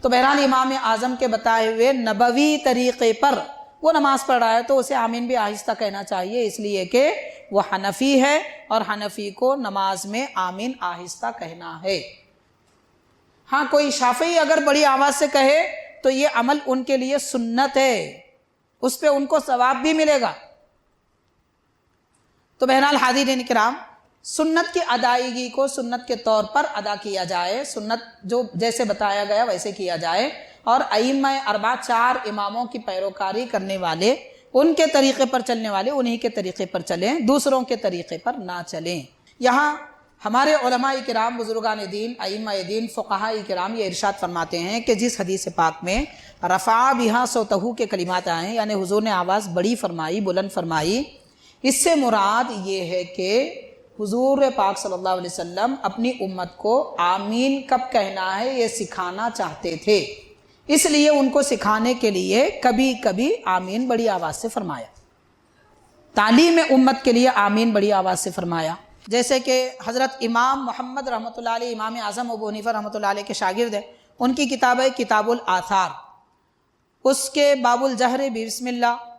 تو بہرحال امام اعظم کے بتائے ہوئے نبوی طریقے پر وہ نماز پڑھ رہا ہے تو اسے آمین بھی آہستہ کہنا چاہیے، اس لیے کہ وہ حنفی ہے اور حنفی کو نماز میں آمین آہستہ کہنا ہے۔ ہاں کوئی شافعی اگر بڑی آواز سے کہے تو یہ عمل ان کے لیے سنت ہے، اس پہ ان کو ثواب بھی ملے گا۔ تو بہرحال حاضرین کرام، سنت کی ادائیگی کو سنت کے طور پر ادا کیا جائے، سنت جو جیسے بتایا گیا ویسے کیا جائے، اور ائمہ اربعہ 4 اماموں کی پیروکاری کرنے والے، ان کے طریقے پر چلنے والے انہی کے طریقے پر چلیں، دوسروں کے طریقے پر نہ چلیں۔ یہاں ہمارے علماء کرام، بزرگان دین، ائمہ دین، فقہاء کرام یہ ارشاد فرماتے ہیں کہ جس حدیث پاک میں رفع بہا صوتہ کے کلمات آئے، یعنی حضور نے آواز بڑی فرمائی، بلند فرمائی، اس سے مراد یہ ہے کہ حضور پاک صلی اللہ علیہ وسلم اپنی امت کو آمین کب کہنا ہے یہ سکھانا چاہتے تھے، اس لیے ان کو سکھانے کے لیے کبھی کبھی آمین بڑی آواز سے فرمایا، تعلیم امت کے لیے آمین بڑی آواز سے فرمایا۔ جیسے کہ حضرت امام محمد رحمۃ اللہ علیہ، امام اعظم ابو حنیفہ رحمۃ اللہ علیہ کے شاگرد ہیں، ان کی کتاب ہے کتاب الآثار، اس کے باب الجہر بسم اللہ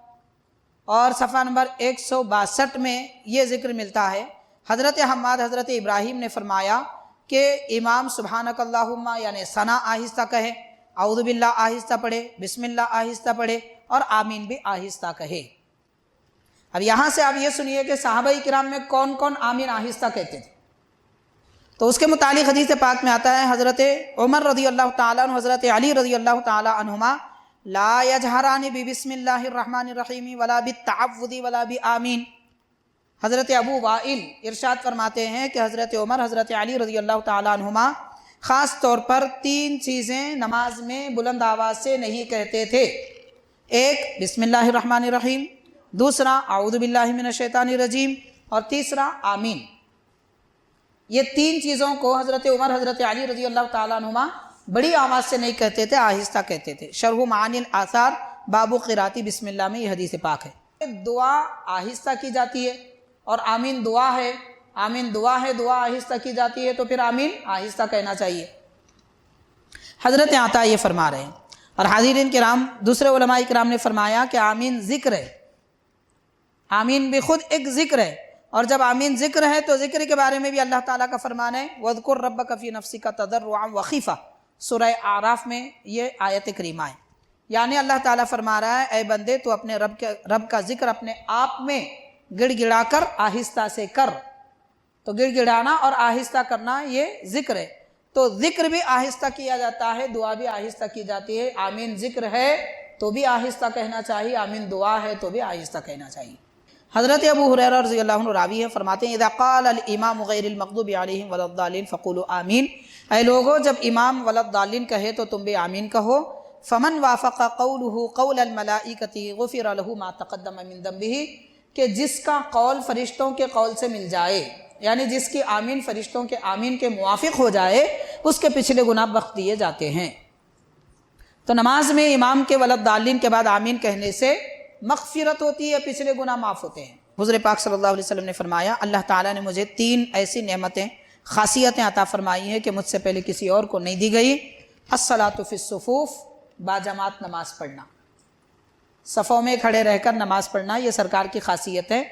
اور صفحہ نمبر 162 میں یہ ذکر ملتا ہے، حضرت حماد حضرت ابراہیم نے فرمایا کہ امام سبحانک اللہم یعنی ثنا آہستہ کہے، اعوذ باللہ آہستہ پڑھے، بسم اللہ آہستہ پڑھے اور آمین بھی آہستہ کہے۔ اب یہاں سے آپ یہ سنیے کہ صحابہ کرام میں کون کون آمین آہستہ کہتے تھے، تو اس کے متعلق حدیث پاک میں آتا ہے حضرت عمر رضی اللہ تعالیٰ عنہ، حضرت علی رضی اللہ تعالیٰ عنہما لا یجہران بسم اللہ الرحمن الرحیم ولا بالتعوذ ولا بآمین۔ حضرت ابو وائل ارشاد فرماتے ہیں کہ حضرت عمر، حضرت علی رضی اللہ تعالیٰ عنہما خاص طور پر 3 چیزیں نماز میں بلند آواز سے نہیں کہتے تھے، ایک بسم اللہ الرحمن الرحیم، دوسرا اعوذ باللہ من الشیطان الرجیم، اور تیسرا آمین۔ یہ 3 چیزوں کو حضرت عمر، حضرت علی رضی اللہ تعالیٰ عنہما بڑی آواز سے نہیں کہتے تھے، آہستہ کہتے تھے۔ شرح معانی الآثار باب قراءۃ بسم اللہ میں یہ حدیث پاک ہے۔ دعا آہستہ کی جاتی ہے اور آمین دعا ہے، آمین دعا ہے، دعا آہستہ کی جاتی ہے، تو پھر آمین آہستہ کہنا چاہیے۔ حضرت عطا یہ فرما رہے ہیں، اور حاضرین کرام دوسرے علماء کرام نے فرمایا کہ آمین ذکر ہے، آمین بھی خود ایک ذکر ہے، اور جب آمین ذکر ہے تو ذکر کے بارے میں بھی اللہ تعالیٰ کا فرمان ہے وَاذْكُرْ رَبَّكَ فِي نَفْسِكَ تَضَرُّعًا وَخِيفَةً، سورہ اعراف میں یہ آیت کریمہ ہے، یعنی اللہ تعالیٰ فرما رہا ہے اے بندے تو اپنے رب کا ذکر اپنے آپ میں گڑ گڑا کر آہستہ سے کر، تو گڑ گڑانا اور آہستہ کرنا یہ ذکر ہے، تو ذکر بھی آہستہ کیا جاتا ہے، دعا بھی آہستہ کی جاتی ہے، آمین ذکر ہے تو بھی آہستہ کہنا چاہیے، آمین دعا ہے تو بھی آہستہ کہنا چاہیے۔ حضرت ابو ہریرہ رضی اللہ عنہ راوی ہے، فرماتے ہیں اذا قال الامام غیر المغضوب علیہم ولا الضالین فقولوا آمین، اے لوگو جب امام ولا الضالین کہے تو تم بھی آمین کہو۔ فمن وافق قوله قول الملائکۃ غفر له ما تقدم من ذنبہ، کہ جس کا قول فرشتوں کے قول سے مل جائے، یعنی جس کی آمین فرشتوں کے آمین کے موافق ہو جائے، اس کے پچھلے گناہ بخش دیے جاتے ہیں۔ تو نماز میں امام کے ولا الضالین کے بعد آمین کہنے سے مغفرت ہوتی ہے، پچھلے گناہ معاف ہوتے ہیں۔ حضور پاک صلی اللہ علیہ وسلم نے فرمایا اللہ تعالیٰ نے مجھے 3 ایسی نعمتیں، خاصیتیں عطا فرمائی ہیں کہ مجھ سے پہلے کسی اور کو نہیں دی گئی۔ الصلاۃ فی الصفوف، باجماعت نماز پڑھنا، صفوں میں کھڑے رہ کر نماز پڑھنا، یہ سرکار کی خاصیت ہے،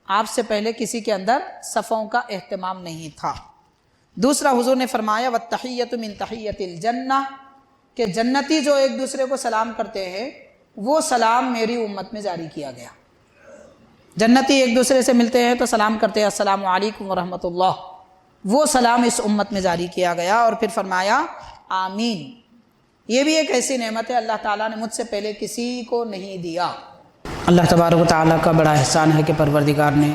آپ سے پہلے کسی کے اندر صفوں کا اہتمام نہیں تھا۔ دوسرا حضور نے فرمایا والتحیۃ من تحیۃ الجنہ، کہ جنتی جو ایک دوسرے کو سلام کرتے ہیں وہ سلام میری امت میں جاری کیا گیا، جنتی ایک دوسرے سے ملتے ہیں تو سلام کرتے ہیں السلام علیکم ورحمۃ اللہ، وہ سلام اس امت میں جاری کیا گیا۔ اور پھر فرمایا آمین، یہ بھی ایک ایسی نعمت ہے اللہ تعالیٰ نے مجھ سے پہلے کسی کو نہیں دیا۔ اللہ تبارک و تعالیٰ کا بڑا احسان ہے کہ پروردگار نے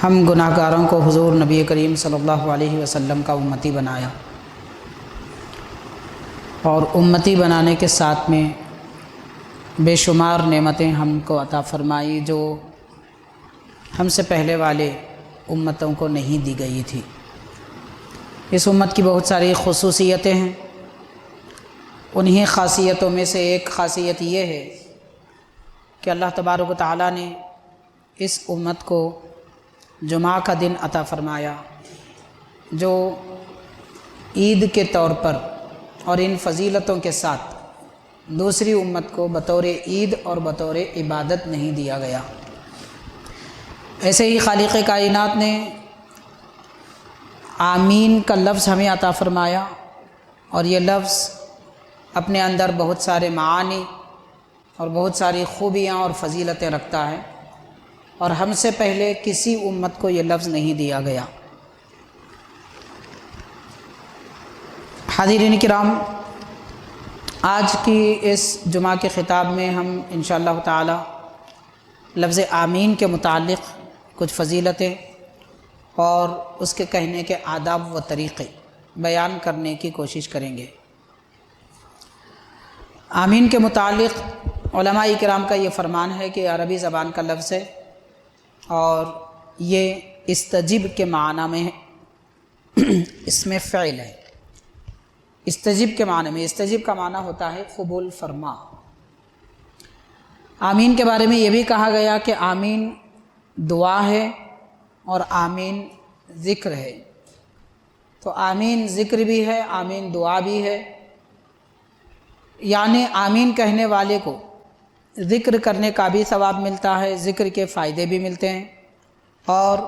ہم گناہ گاروں کو حضور نبی کریم صلی اللہ علیہ وسلم کا امتی بنایا، اور امتی بنانے کے ساتھ میں بے شمار نعمتیں ہم کو عطا فرمائی جو ہم سے پہلے والے امتوں کو نہیں دی گئی تھی۔ اس امت کی بہت ساری خصوصیتیں ہیں، انہی خاصیتوں میں سے ایک خاصیت یہ ہے کہ اللہ تبارک و تعالیٰ نے اس امت کو جمعہ کا دن عطا فرمایا، جو عید کے طور پر اور ان فضیلتوں کے ساتھ دوسری امت کو بطور عید اور بطور عبادت نہیں دیا گیا۔ ایسے ہی خالق کائنات نے آمین کا لفظ ہمیں عطا فرمایا، اور یہ لفظ اپنے اندر بہت سارے معانی اور بہت ساری خوبیاں اور فضیلتیں رکھتا ہے، اور ہم سے پہلے کسی امت کو یہ لفظ نہیں دیا گیا۔ حاضرین کرام، آج کی اس جمعہ کے خطاب میں ہم انشاءاللہ تعالی لفظ آمین کے متعلق کچھ فضیلتیں اور اس کے کہنے کے آداب و طریقے بیان کرنے کی کوشش کریں گے۔ آمین کے متعلق علماء کرام کا یہ فرمان ہے کہ عربی زبان کا لفظ ہے، اور یہ استجب کے معنی میں اس میں فعل ہے۔ استجب کے معنی میں، استجب کا معنی ہوتا ہے قبول فرما۔ آمین کے بارے میں یہ بھی کہا گیا کہ آمین دعا ہے اور آمین ذکر ہے۔ تو آمین ذکر بھی ہے، آمین دعا بھی ہے، یعنی آمین کہنے والے کو ذکر کرنے کا بھی ثواب ملتا ہے، ذکر کے فائدے بھی ملتے ہیں، اور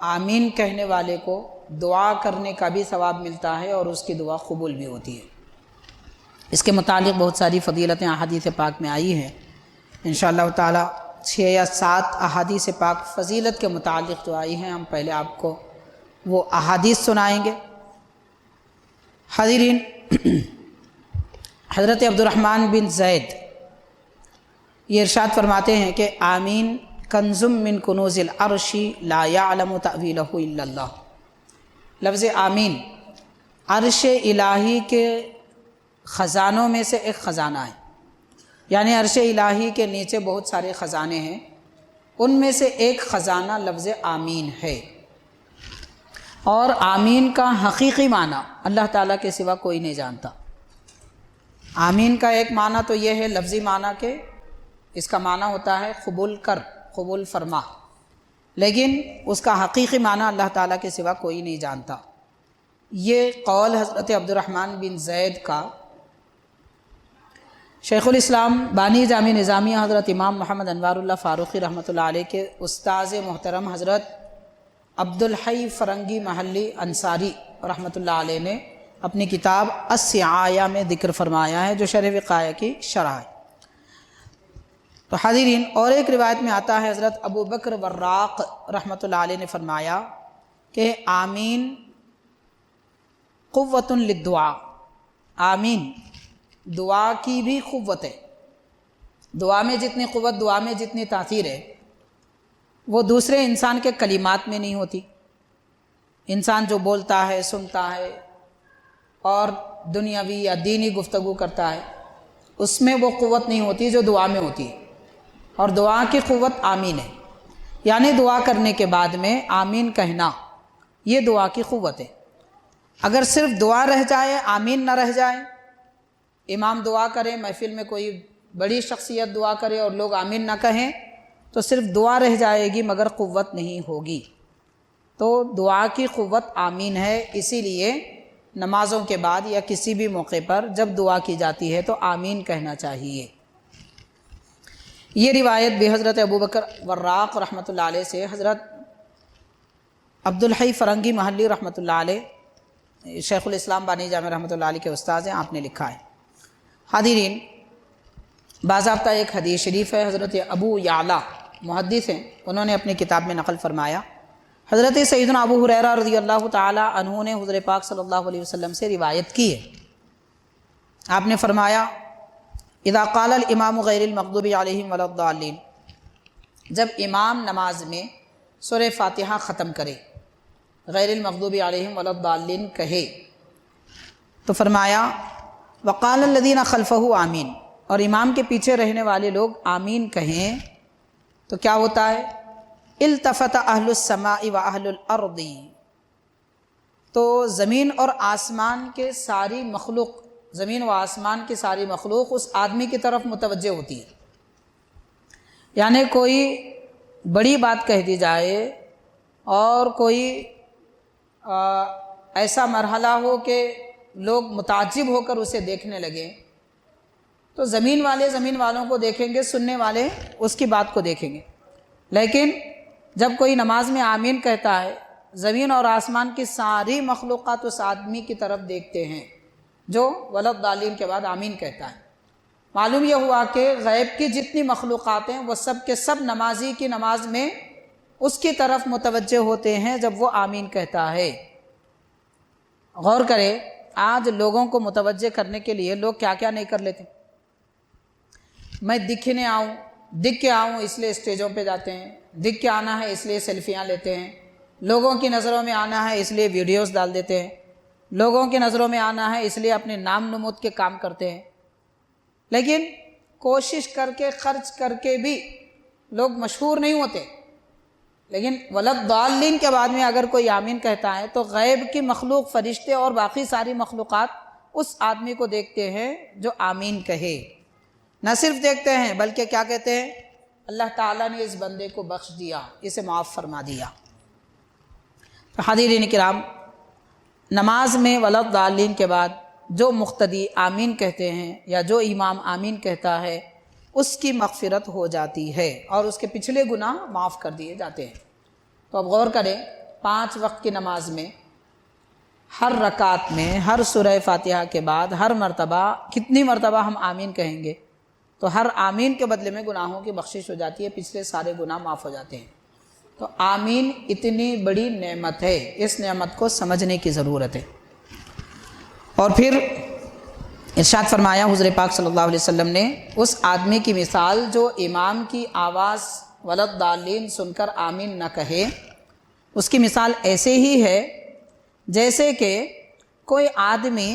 آمین کہنے والے کو دعا کرنے کا بھی ثواب ملتا ہے اور اس کی دعا قبول بھی ہوتی ہے۔ اس کے متعلق بہت ساری فضیلتیں احادیث پاک میں آئی ہیں۔ انشاءاللہ تعالی 6 یا 7 احادیث پاک فضیلت کے متعلق جو آئی ہیں، ہم پہلے آپ کو وہ احادیث سنائیں گے۔ حاضرین، حضرت عبد الرحمن بن زید یہ ارشاد فرماتے ہیں کہ آمین کنز من کنوز العرش لا یعلم تأویلہ الا اللہ۔ لفظ آمین عرش الہی کے خزانوں میں سے ایک خزانہ ہے، یعنی عرش الہی کے نیچے بہت سارے خزانے ہیں، ان میں سے ایک خزانہ لفظ آمین ہے، اور آمین کا حقیقی معنی اللہ تعالیٰ کے سوا کوئی نہیں جانتا۔ آمین کا ایک معنی تو یہ ہے لفظی معنی کہ اس کا معنی ہوتا ہے قبول کر، قبول فرما، لیکن اس کا حقیقی معنی اللہ تعالیٰ کے سوا کوئی نہیں جانتا۔ یہ قول حضرت عبد الرحمن بن زید کا شیخ الاسلام بانی جامع نظامیہ حضرت امام محمد انوار اللہ فاروقی رحمۃ اللہ علیہ کے استاذ محترم حضرت عبدالحی فرنگی محلی انصاری رحمۃ اللہ علیہ نے اپنی کتاب السعایہ میں ذکر فرمایا ہے، جو شرح وقایہ کی شرح ہے۔ تو حاضرین، اور ایک روایت میں آتا ہے حضرت ابو بکر وراق رحمۃ اللہ علیہ نے فرمایا کہ آمین قوت للدعا، آمین دعا کی بھی قوت ہے۔ دعا میں جتنی قوت، دعا میں جتنی تاثیر ہے، وہ دوسرے انسان کے کلمات میں نہیں ہوتی۔ انسان جو بولتا ہے، سنتا ہے اور دنیاوی یا دینی گفتگو کرتا ہے، اس میں وہ قوت نہیں ہوتی جو دعا میں ہوتی ہے، اور دعا کی قوت آمین ہے، یعنی دعا کرنے کے بعد میں آمین کہنا، یہ دعا کی قوت ہے۔ اگر صرف دعا رہ جائے، آمین نہ رہ جائے، امام دعا کرے، محفل میں کوئی بڑی شخصیت دعا کرے اور لوگ آمین نہ کہیں، تو صرف دعا رہ جائے گی مگر قوت نہیں ہوگی۔ تو دعا کی قوت آمین ہے، اسی لیے نمازوں کے بعد یا کسی بھی موقع پر جب دعا کی جاتی ہے تو آمین کہنا چاہیے۔ یہ روایت بھی حضرت ابو بکر وراق رحمۃ اللہ علیہ سے حضرت عبدالحی فرنگی محلی رحمۃ اللہ علیہ، شیخ الاسلام بانی جامع رحمۃ اللہ علیہ کے استاذ ہیں، آپ نے لکھا ہے۔ حاضرین، باضابطہ ایک حدیث شریف ہے، حضرت ابو یعلا محدث ہیں، انہوں نے اپنی کتاب میں نقل فرمایا، حضرت سیدنا ابو ہریرہ رضی اللہ تعالی عنہ نے حضور پاک صلی اللہ علیہ وسلم سے روایت کی ہے۔ آپ نے فرمایا، اذا قال الامام غیر المغضوب علیہم ولا الضالین، جب امام نماز میں سورہ فاتحہ ختم کرے، غیر المغضوب علیہم ولا الضالین کہے، تو فرمایا وقال الذین خلفہ آمین، اور امام کے پیچھے رہنے والے لوگ آمین کہیں، تو کیا ہوتا ہے؟ التفت اہل السماء و اہل الارض، تو زمین اور آسمان کے ساری مخلوق، زمین و آسمان کی ساری مخلوق اس آدمی کی طرف متوجہ ہوتی ہے۔ یعنی کوئی بڑی بات کہہ دی جائے اور کوئی ایسا مرحلہ ہو کہ لوگ متعجب ہو کر اسے دیکھنے لگے تو زمین والے زمین والوں کو دیکھیں گے، سننے والے اس کی بات کو دیکھیں گے، لیکن جب کوئی نماز میں آمین کہتا ہے زمین اور آسمان کی ساری مخلوقات اس آدمی کی طرف دیکھتے ہیں جو ولضالین کے بعد آمین کہتا ہے۔ معلوم یہ ہوا کہ غیب کی جتنی مخلوقات ہیں وہ سب کے سب نمازی کی نماز میں اس کی طرف متوجہ ہوتے ہیں جب وہ آمین کہتا ہے۔ غور کرے، آج لوگوں کو متوجہ کرنے کے لیے لوگ کیا کیا نہیں کر لیتے۔ میں دکھ کے آؤں اس لیے اسٹیجوں پہ جاتے ہیں، دکھ کے آنا ہے اس لیے سیلفیاں لیتے ہیں، لوگوں کی نظروں میں آنا ہے اس لیے ویڈیوز ڈال دیتے ہیں، لوگوں کی نظروں میں آنا ہے اس لیے اپنے نام نمود کے کام کرتے ہیں، لیکن کوشش کر کے خرچ کر کے بھی لوگ مشہور نہیں ہوتے۔ لیکن ولضالین کے بعد میں اگر کوئی آمین کہتا ہے تو غیب کی مخلوق، فرشتے اور باقی ساری مخلوقات اس آدمی کو دیکھتے ہیں جو آمین کہے۔ نہ صرف دیکھتے ہیں بلکہ کیا کہتے ہیں، اللہ تعالیٰ نے اس بندے کو بخش دیا، اسے معاف فرما دیا۔ حاضرین کرام، نماز میں ولضالین کے بعد جو مقتدی آمین کہتے ہیں یا جو امام آمین کہتا ہے اس کی مغفرت ہو جاتی ہے اور اس کے پچھلے گناہ معاف کر دیے جاتے ہیں۔ تو اب غور کریں، 5 وقت کی نماز میں ہر رکعت میں ہر سورہ فاتحہ کے بعد ہر مرتبہ کتنی مرتبہ ہم آمین کہیں گے تو ہر آمین کے بدلے میں گناہوں کی بخشش ہو جاتی ہے، پچھلے سارے گناہ معاف ہو جاتے ہیں۔ تو آمین اتنی بڑی نعمت ہے، اس نعمت کو سمجھنے کی ضرورت ہے۔ اور پھر ارشاد فرمایا حضور پاک صلی اللہ علیہ وسلم نے، اس آدمی کی مثال جو امام کی آواز ولضالین سن کر آمین نہ کہے، اس کی مثال ایسے ہی ہے جیسے کہ کوئی آدمی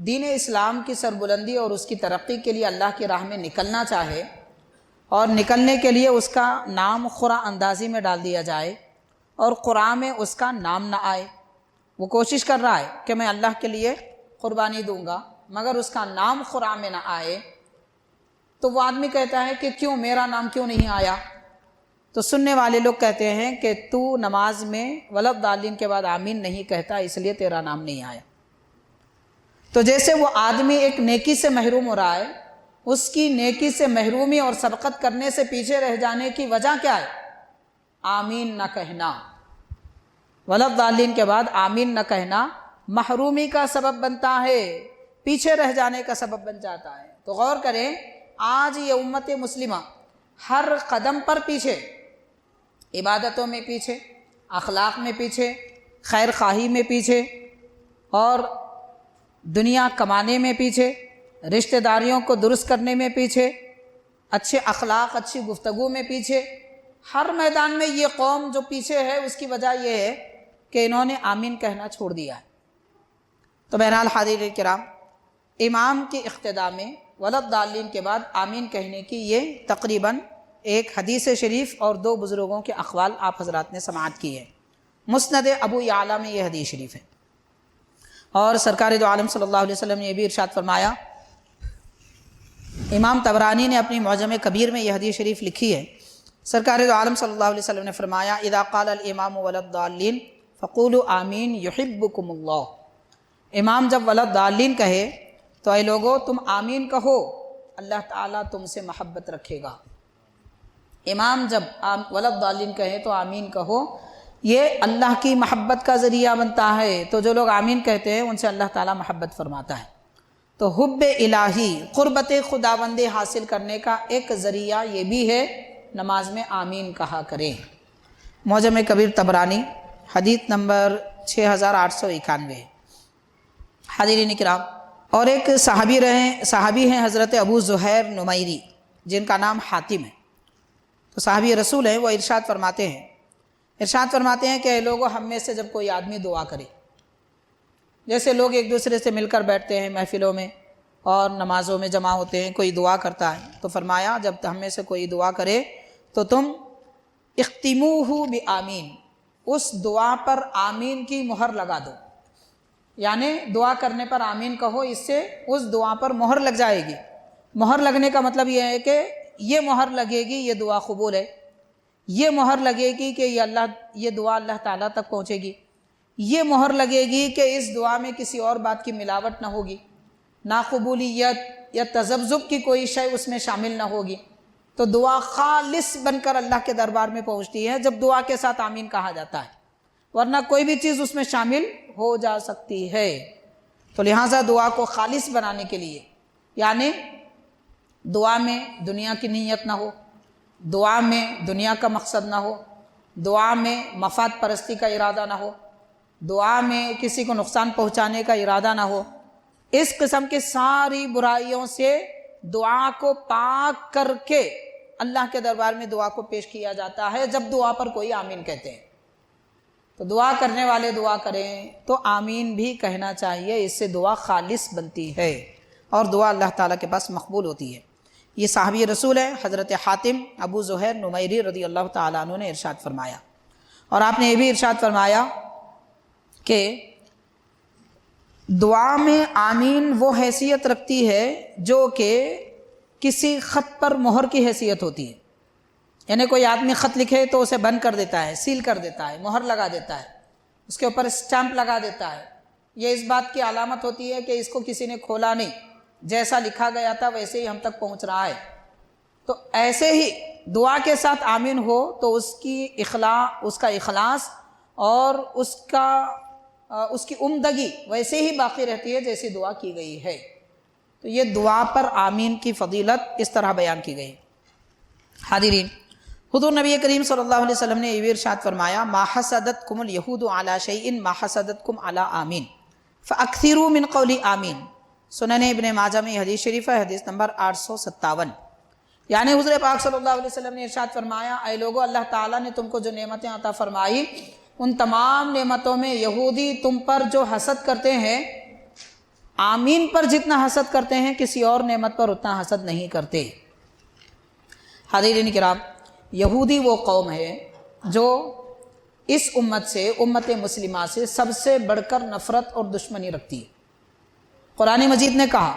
دین اسلام کی سربلندی اور اس کی ترقی کے لیے اللہ کی راہ میں نکلنا چاہے اور نکلنے کے لیے اس کا نام قرآن اندازی میں ڈال دیا جائے اور قرآن میں اس کا نام نہ آئے۔ وہ کوشش کر رہا ہے کہ میں اللہ کے لیے قربانی دوں گا مگر اس کا نام قرآن میں نہ آئے، تو وہ آدمی کہتا ہے کہ کیوں میرا نام کیوں نہیں آیا؟ تو سننے والے لوگ کہتے ہیں کہ تو نماز میں ولضالین کے بعد آمین نہیں کہتا اس لیے تیرا نام نہیں آیا۔ تو جیسے وہ آدمی ایک نیکی سے محروم ہو رہا ہے، اس کی نیکی سے محرومی اور سبقت کرنے سے پیچھے رہ جانے کی وجہ کیا ہے؟ آمین نہ کہنا۔ ولضالین کے بعد آمین نہ کہنا محرومی کا سبب بنتا ہے، پیچھے رہ جانے کا سبب بن جاتا ہے۔ تو غور کریں، آج یہ امت مسلمہ ہر قدم پر پیچھے، عبادتوں میں پیچھے، اخلاق میں پیچھے، خیر خواہی میں پیچھے، اور دنیا کمانے میں پیچھے، رشتہ داریوں کو درست کرنے میں پیچھے، اچھے اخلاق، اچھی گفتگو میں پیچھے، ہر میدان میں یہ قوم جو پیچھے ہے اس کی وجہ یہ ہے کہ انہوں نے آمین کہنا چھوڑ دیا ہے۔ تو بہرحال حاضرین کرام، امام کی اقتداء میں ولضالین کے بعد آمین کہنے کی یہ تقریباً ایک حدیث شریف اور 2 بزرگوں کے اقوال آپ حضرات نے سماعت کی ہے۔ مسند ابو یعلا میں یہ حدیث شریف ہے، اور سرکار دو عالم صلی اللہ علیہ وسلم نے یہ بھی ارشاد فرمایا، امام طبرانی نے اپنی معجم کبیر میں یہ حدیث شریف لکھی ہے، سرکار دو عالم صلی اللہ علیہ وسلم نے فرمایا، اذا قال الامام ولضالین فقولوا آمین یحبکم اللہ۔ امام جب ولضالین کہے تو اے لوگو تم آمین کہو، اللہ تعالیٰ تم سے محبت رکھے گا۔ امام جب ولضالین کہے تو آمین کہو، یہ اللہ کی محبت کا ذریعہ بنتا ہے، تو جو لوگ آمین کہتے ہیں ان سے اللہ تعالیٰ محبت فرماتا ہے۔ تو حب الہی، قربت خداوندی حاصل کرنے کا ایک ذریعہ یہ بھی ہے نماز میں آمین کہا کریں۔ معجم کبیر طبرانی حدیث نمبر 6891۔ حاضرین کرام، اور ایک صحابی ہیں حضرت ابو زہیر نمیری جن کا نام حاتم ہے، تو صحابی رسول ہیں، وہ ارشاد فرماتے ہیں کہ اے لوگوں، ہم میں سے جب کوئی آدمی دعا کرے، جیسے لوگ ایک دوسرے سے مل کر بیٹھتے ہیں محفلوں میں اور نمازوں میں جمع ہوتے ہیں، کوئی دعا کرتا ہے تو فرمایا جب ہم میں سے کوئی دعا کرے تو تم اختموہ بآمین، اس دعا پر آمین کی مہر لگا دو، یعنی دعا کرنے پر آمین کہو، اس سے اس دعا پر مہر لگ جائے گی۔ مہر لگنے کا مطلب یہ ہے کہ یہ مہر لگے گی یہ دعا قبول ہے، یہ مہر لگے گی کہ یہ دعا اللہ تعالیٰ تک پہنچے گی، یہ مہر لگے گی کہ اس دعا میں کسی اور بات کی ملاوٹ نہ ہوگی، ناقبولیت یا تذبذب کی کوئی شے اس میں شامل نہ ہوگی، تو دعا خالص بن کر اللہ کے دربار میں پہنچتی ہے جب دعا کے ساتھ آمین کہا جاتا ہے، ورنہ کوئی بھی چیز اس میں شامل ہو جا سکتی ہے۔ تو لہٰذا دعا کو خالص بنانے کے لیے، یعنی دعا میں دنیا کی نیت نہ ہو، دعا میں دنیا کا مقصد نہ ہو، دعا میں مفاد پرستی کا ارادہ نہ ہو، دعا میں کسی کو نقصان پہنچانے کا ارادہ نہ ہو، اس قسم کی ساری برائیوں سے دعا کو پاک کر کے اللہ کے دربار میں دعا کو پیش کیا جاتا ہے جب دعا پر کوئی آمین کہتے ہیں۔ تو دعا کرنے والے دعا کریں تو آمین بھی کہنا چاہیے، اس سے دعا خالص بنتی ہے اور دعا اللہ تعالیٰ کے پاس مقبول ہوتی ہے۔ یہ صحابی رسول ہے حضرت حاتم ابو زہیر نمیری رضی اللہ تعالیٰ عنہ نے ارشاد فرمایا، اور آپ نے یہ بھی ارشاد فرمایا کہ دعا میں آمین وہ حیثیت رکھتی ہے جو کہ کسی خط پر مہر کی حیثیت ہوتی ہے، یعنی کوئی آدمی خط لکھے تو اسے بند کر دیتا ہے، سیل کر دیتا ہے، مہر لگا دیتا ہے، اس کے اوپر اسٹیمپ لگا دیتا ہے، یہ اس بات کی علامت ہوتی ہے کہ اس کو کسی نے کھولا نہیں، جیسا لکھا گیا تھا ویسے ہی ہم تک پہنچ رہا ہے۔ تو ایسے ہی دعا کے ساتھ آمین ہو تو اس کا اخلاص اور اس کی عمدگی ویسے ہی باقی رہتی ہے جیسی دعا کی گئی ہے۔ تو یہ دعا پر آمین کی فضیلت اس طرح بیان کی گئی۔ حاضرین، حضور نبی کریم صلی اللہ علیہ وسلم نے یہ بھی ارشاد فرمایا، ما حسدتکم الیہود علی شیء ما حسدتکم علی آمین فاکثروا من قول آمین۔ سنن ابن ماجہ میں حدیث شریف ہے، حدیث نمبر 857۔ یعنی حضور پاک صلی اللہ علیہ وسلم نے ارشاد فرمایا، اے لوگو، اللہ تعالیٰ نے تم کو جو نعمتیں عطا فرمائی ان تمام نعمتوں میں یہودی تم پر جو حسد کرتے ہیں، آمین پر جتنا حسد کرتے ہیں کسی اور نعمت پر اتنا حسد نہیں کرتے۔ حاضرین کرام، یہودی وہ قوم ہے جو اس امت سے، امت مسلمہ سے سب سے بڑھ کر نفرت اور دشمنی رکھتی ہے۔ قرآن مجید نے کہا،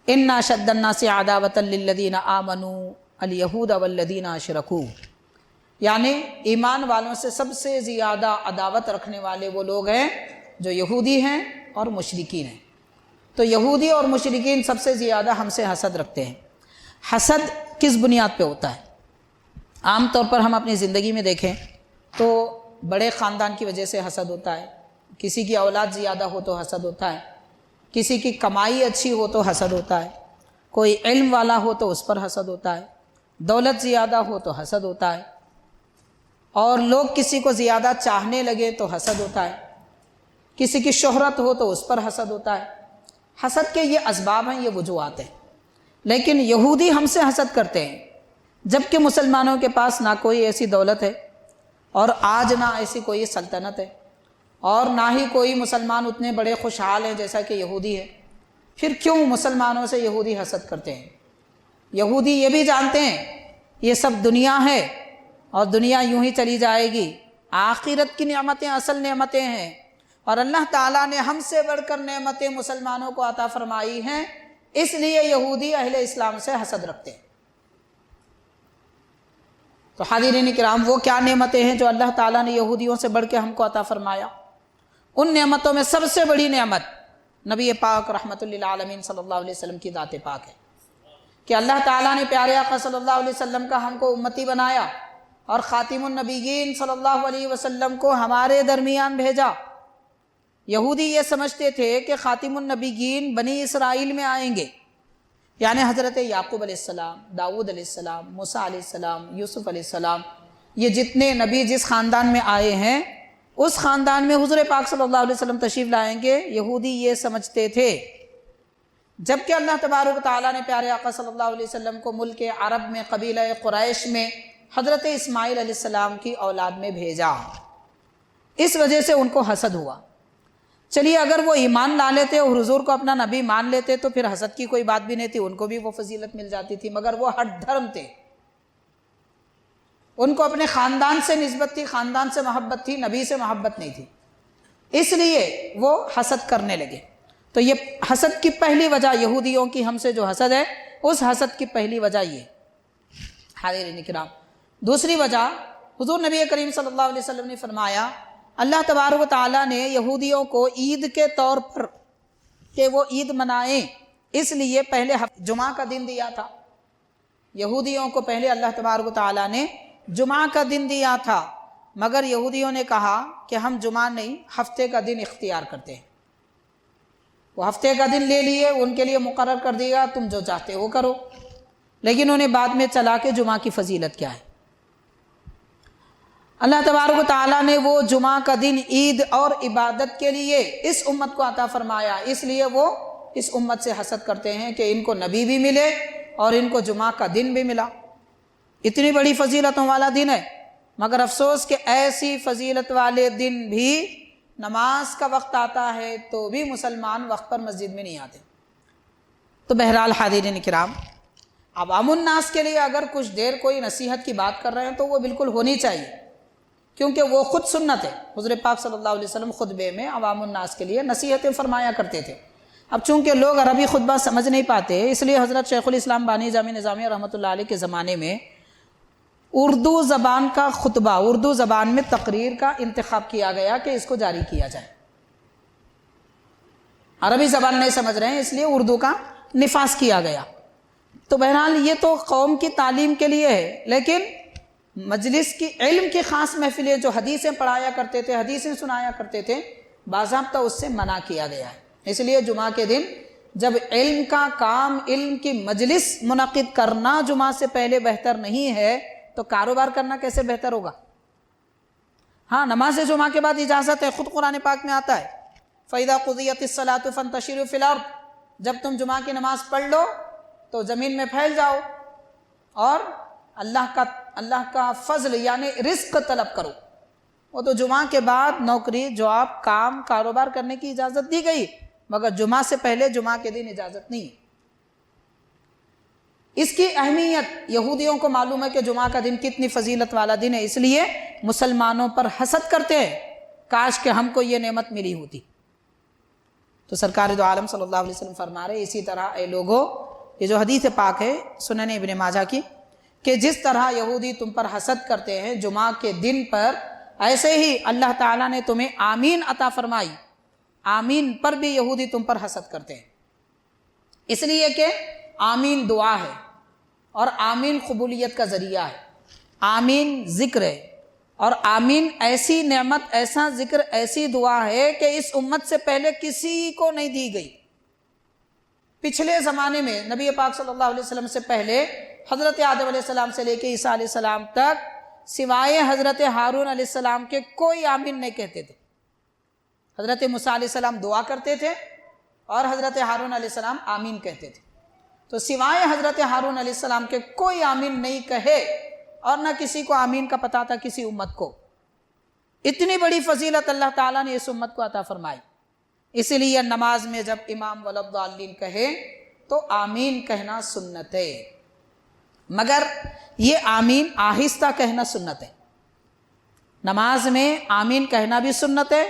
اِنَّ أَشَدَّ النَّاسِ عَدَاوَةً لِلَّذِينَ آمَنُوا الْيَهُودَ وَالَّذِينَ أَشْرَكُوا، یعنی ایمان والوں سے سب سے زیادہ عداوت رکھنے والے وہ لوگ ہیں جو یہودی ہیں اور مشرکین ہیں۔ تو یہودی اور مشرکین سب سے زیادہ ہم سے حسد رکھتے ہیں۔ حسد کس بنیاد پہ ہوتا ہے؟ عام طور پر ہم اپنی زندگی میں دیکھیں تو بڑے خاندان کی وجہ سے حسد ہوتا ہے، کسی کی اولاد زیادہ ہو تو حسد ہوتا ہے، کسی کی کمائی اچھی ہو تو حسد ہوتا ہے، کوئی علم والا ہو تو اس پر حسد ہوتا ہے، دولت زیادہ ہو تو حسد ہوتا ہے، اور لوگ کسی کو زیادہ چاہنے لگے تو حسد ہوتا ہے، کسی کی شہرت ہو تو اس پر حسد ہوتا ہے۔ حسد کے یہ اسباب ہیں، یہ وجوہات ہیں، لیکن یہودی ہم سے حسد کرتے ہیں جبکہ مسلمانوں کے پاس نہ کوئی ایسی دولت ہے اور آج نہ ایسی کوئی سلطنت ہے، اور نہ ہی کوئی مسلمان اتنے بڑے خوشحال ہیں جیسا کہ یہودی ہے۔ پھر کیوں مسلمانوں سے یہودی حسد کرتے ہیں؟ یہودی یہ بھی جانتے ہیں یہ سب دنیا ہے اور دنیا یوں ہی چلی جائے گی، آخرت کی نعمتیں اصل نعمتیں ہیں، اور اللہ تعالیٰ نے ہم سے بڑھ کر نعمتیں مسلمانوں کو عطا فرمائی ہیں، اس لیے یہودی اہل اسلام سے حسد رکھتے ہیں۔ تو حاضرین کرام، وہ کیا نعمتیں ہیں جو اللہ تعالیٰ نے یہودیوں سے بڑھ کے ہم کو عطا فرمایا؟ ان نعمتوں میں سب سے بڑی نعمت نبی پاک رحمت للعالمین صلی اللہ علیہ وسلم کی ذات پاک ہے، کہ اللہ تعالیٰ نے پیارے آقا صلی اللہ علیہ وسلم کا ہم کو امتی بنایا اور خاتم النبیین صلی اللہ علیہ وسلم کو ہمارے درمیان بھیجا۔ یہودی یہ سمجھتے تھے کہ خاتم النبیین بنی اسرائیل میں آئیں گے، یعنی حضرت یعقوب علیہ السلام، داؤد علیہ السلام، موسیٰ علیہ السلام، یوسف علیہ السلام، یہ جتنے نبی جس خاندان میں آئے ہیں اس خاندان میں حضور پاک صلی اللہ علیہ وسلم تشریف لائیں گے۔ یہودی یہ سمجھتے تھے، جبکہ اللہ تبارک و تعالیٰ نے پیارے آقا صلی اللہ علیہ وسلم کو ملک عرب میں، قبیلہ قریش میں حضرت اسماعیل علیہ السلام کی اولاد میں بھیجا، اس وجہ سے ان کو حسد ہوا۔ چلیے اگر وہ ایمان لا لیتے اور حضور کو اپنا نبی مان لیتے تو پھر حسد کی کوئی بات بھی نہیں تھی، ان کو بھی وہ فضیلت مل جاتی تھی، مگر وہ ہٹ دھرم تھے، ان کو اپنے خاندان سے نسبت تھی، خاندان سے محبت تھی، نبی سے محبت نہیں تھی، اس لیے وہ حسد کرنے لگے۔ تو یہ حسد کی پہلی وجہ، یہودیوں کی ہم سے جو حسد ہے اس حسد کی پہلی وجہ یہ۔ حاضرین کرام، دوسری وجہ، حضور نبی کریم صلی اللہ علیہ وسلم نے فرمایا اللہ تبارک و تعالیٰ نے یہودیوں کو عید کے طور پر کہ وہ عید منائیں اس لیے پہلے جمعہ کا دن دیا تھا۔ یہودیوں کو پہلے اللہ تبارک و تعالیٰ نے جمعہ کا دن دیا تھا، مگر یہودیوں نے کہا کہ ہم جمعہ نہیں ہفتے کا دن اختیار کرتے ہیں۔ وہ ہفتے کا دن لے لیے، ان کے لیے مقرر کر دیا تم جو چاہتے ہو کرو، لیکن انہیں بعد میں چلا کے جمعہ کی فضیلت کیا ہے۔ اللہ تبارک و تعالیٰ نے وہ جمعہ کا دن عید اور عبادت کے لیے اس امت کو عطا فرمایا، اس لیے وہ اس امت سے حسد کرتے ہیں کہ ان کو نبی بھی ملے اور ان کو جمعہ کا دن بھی ملا۔ اتنی بڑی فضیلتوں والا دن ہے، مگر افسوس کہ ایسی فضیلت والے دن بھی نماز کا وقت آتا ہے تو بھی مسلمان وقت پر مسجد میں نہیں آتے۔ تو بہرحال حاضرین کرام، عوام الناس کے لیے اگر کچھ دیر کوئی نصیحت کی بات کر رہے ہیں تو وہ بالکل ہونی چاہیے، کیونکہ وہ خود سنت ہے۔ حضور پاک صلی اللہ علیہ وسلم خطبے میں عوام الناس کے لیے نصیحتیں فرمایا کرتے تھے۔ اب چونکہ لوگ عربی خطبہ سمجھ نہیں پاتے، اس لیے حضرت شیخ الاسلام بانی جامع نظامیہ رحمۃ اللہ علیہ کے زمانے میں اردو زبان کا خطبہ، اردو زبان میں تقریر کا انتخاب کیا گیا کہ اس کو جاری کیا جائے۔ عربی زبان نہیں سمجھ رہے ہیں اس لیے اردو کا نفاذ کیا گیا۔ تو بہرحال یہ تو قوم کی تعلیم کے لیے ہے، لیکن مجلس کی علم کی خاص محفلیں جو حدیثیں پڑھایا کرتے تھے، حدیثیں سنایا کرتے تھے، باضابطہ اس سے منع کیا گیا ہے۔ اس لیے جمعہ کے دن جب علم کا کام، علم کی مجلس منعقد کرنا جمعہ سے پہلے بہتر نہیں ہے تو کاروبار کرنا کیسے بہتر ہوگا؟ ہاں، نماز جمعہ کے بعد اجازت ہے، خود قرآن پاک میں آتا ہے فَإِذَا قُضِيَتِ الصَّلَاةُ فَانتَشِرُوا فِي الْأَرْضِ، جب تم جمعہ کی نماز پڑھ لو تو زمین میں پھیل جاؤ اور اللہ کا فضل یعنی رزق طلب کرو۔ وہ تو جمعہ کے بعد نوکری، جاب، کام، کاروبار کرنے کی اجازت دی گئی، مگر جمعہ سے پہلے جمعہ کے دن اجازت نہیں۔ اس کی اہمیت یہودیوں کو معلوم ہے کہ جمعہ کا دن کتنی فضیلت والا دن ہے، اس لیے مسلمانوں پر حسد کرتے ہیں، کاش کہ ہم کو یہ نعمت ملی ہوتی۔ تو سرکار دو عالم صلی اللہ علیہ وسلم فرما رہے اسی طرح اے لوگو، یہ جو حدیث پاک ہے سنن ابن ماجہ کی، کہ جس طرح یہودی تم پر حسد کرتے ہیں جمعہ کے دن پر، ایسے ہی اللہ تعالیٰ نے تمہیں آمین عطا فرمائی۔ آمین پر بھی یہودی تم پر حسد کرتے ہیں، اس لیے کہ آمین دعا ہے اور آمین قبولیت کا ذریعہ ہے، آمین ذکر ہے، اور آمین ایسی نعمت، ایسا ذکر، ایسی دعا ہے کہ اس امت سے پہلے کسی کو نہیں دی گئی۔ پچھلے زمانے میں نبی پاک صلی اللہ علیہ وسلم سے پہلے حضرت آدم علیہ السلام سے لے کے عیسیٰ علیہ السلام تک سوائے حضرت ہارون علیہ السلام کے کوئی آمین نہیں کہتے تھے۔ حضرت موسیٰ علیہ السلام دعا کرتے تھے اور حضرت ہارون علیہ السلام آمین کہتے تھے۔ تو سوائے حضرت ہارون علیہ السلام کے کوئی آمین نہیں کہے، اور نہ کسی کو آمین کا پتہ تھا کسی امت کو۔ اتنی بڑی فضیلت اللہ تعالیٰ نے اس امت کو عطا فرمائی، اسی لیے نماز میں جب امام ولضالین کہے تو آمین کہنا سنت ہے، مگر یہ آمین آہستہ کہنا سنت ہے۔ نماز میں آمین کہنا بھی سنت ہے